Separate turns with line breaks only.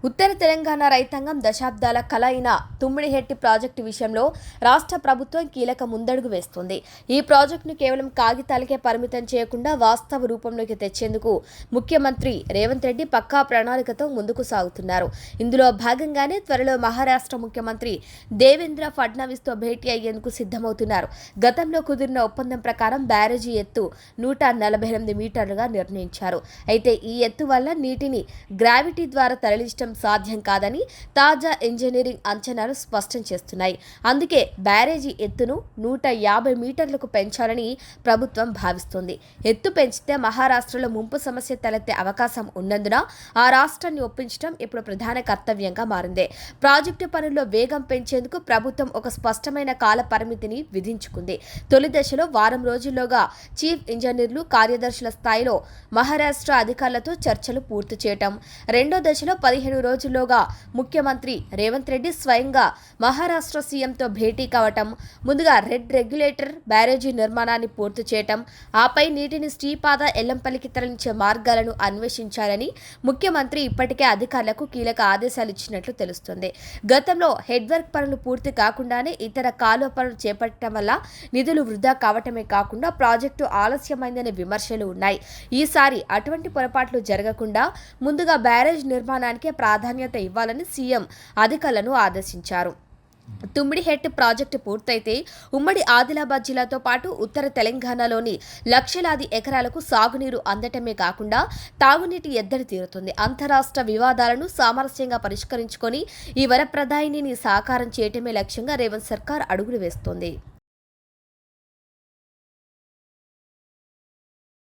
ఉత్తర తెలంగాణ రైతాంగం దశాబ్దాల కల అయిన తుమ్మిడిహెట్టి ప్రాజెక్టు విషయంలో రాష్ట్ర ప్రభుత్వం కీలక ముందడుగు వేస్తుంది. ఈ ప్రాజెక్టును కేవలం కాగితాలకే పరిమితం చేయకుండా వాస్తవ రూపంలోకి తెచ్చేందుకు ముఖ్యమంత్రి రేవంత్ రెడ్డి పక్కా ప్రణాళికతో ముందుకు సాగుతున్నారు. ఇందులో భాగంగానే త్వరలో మహారాష్ట్ర ముఖ్యమంత్రి దేవేంద్ర ఫడ్నవీస్తో భేటీ అయ్యేందుకు సిద్ధమవుతున్నారు. గతంలో కుదిరిన ఒప్పందం ప్రకారం బ్యారేజీ ఎత్తు 148 మీటర్లుగా నిర్ణయించారు. అయితే ఈ ఎత్తు వల్ల నీటిని గ్రావిటీ ద్వారా తరలించడం సాధ్యం కాదని తాజా ఇంజనీరింగ్ అంచనాలు స్పష్టం చేస్తున్నాయి. అందుకే బ్యారేజీ ఎత్తును 150 మీటర్లకు పెంచాలని ప్రభుత్వం భావిస్తోంది. ఎత్తు పెంచితే మహారాష్ట్రలో ముంపు సమస్య తలెత్తే అవకాశం ఉన్నందున ఆ రాష్ట్రాన్ని ఒప్పించడం ఇప్పుడు ప్రధాన కర్తవ్యంగా మారింది. ప్రాజెక్టు పనుల్లో వేగం పెంచేందుకు ప్రభుత్వం ఒక స్పష్టమైన కాల పరిమితిని విధించుకుంది. తొలి దశలో వారం రోజుల్లోగా చీఫ్ ఇంజనీర్లు, కార్యదర్శుల స్థాయిలో మహారాష్ట్ర అధికారులతో చర్చలు పూర్తి చేయటం, రెండో దశలో 15 రోజుల్లోగా ముఖ్యమంత్రి రేవంత్ రెడ్డి స్వయంగా మహారాష్ట్ర సీఎంతో భేటీ కావటం, ముందుగా రెడ్ రెగ్యులేటర్ బ్యారేజీ నిర్మాణాన్ని పూర్తి చేయటం, ఆపై నీటిని శ్రీపాద ఎల్లంపల్లికి తరలించే మార్గాలను అన్వేషించాలని ముఖ్యమంత్రి ఇప్పటికే అధికారులకు కీలక ఆదేశాలు ఇచ్చినట్లు తెలుస్తుంది. గతంలో హెడ్ వర్క్ పనులు పూర్తి కాకుండానే ఇతర కాలువ పనులు చేపట్టడం వల్ల నిధులు వృధా కావటమే కాకుండా ప్రాజెక్టు ఆలస్యమైందనే విమర్శలు ఉన్నాయి. ఈసారి అటువంటి పొరపాట్లు జరగకుండా ముందుగా బ్యారేజ్ నిర్మాణానికే ప్రాధాన్యత ఇవ్వాలని సీఎం అధికారులను ఆదేశించారు. తుమ్మిడిహెట్టి ప్రాజెక్టు పూర్తయితే ఉమ్మడి ఆదిలాబాద్ జిల్లాతో పాటు ఉత్తర తెలంగాణలోని లక్షలాది ఎకరాలకు సాగునీరు అందటమే కాకుండా తాగునీటి ఎద్దడి తీరుతుంది. అంతరాష్ట్ర వివాదాలను సామరస్యంగా పరిష్కరించుకొని ఈ వరప్రదాయిని సాకారం చేయటమే లక్ష్యంగా రేవంత్ సర్కార్ అడుగులు వేస్తోంది.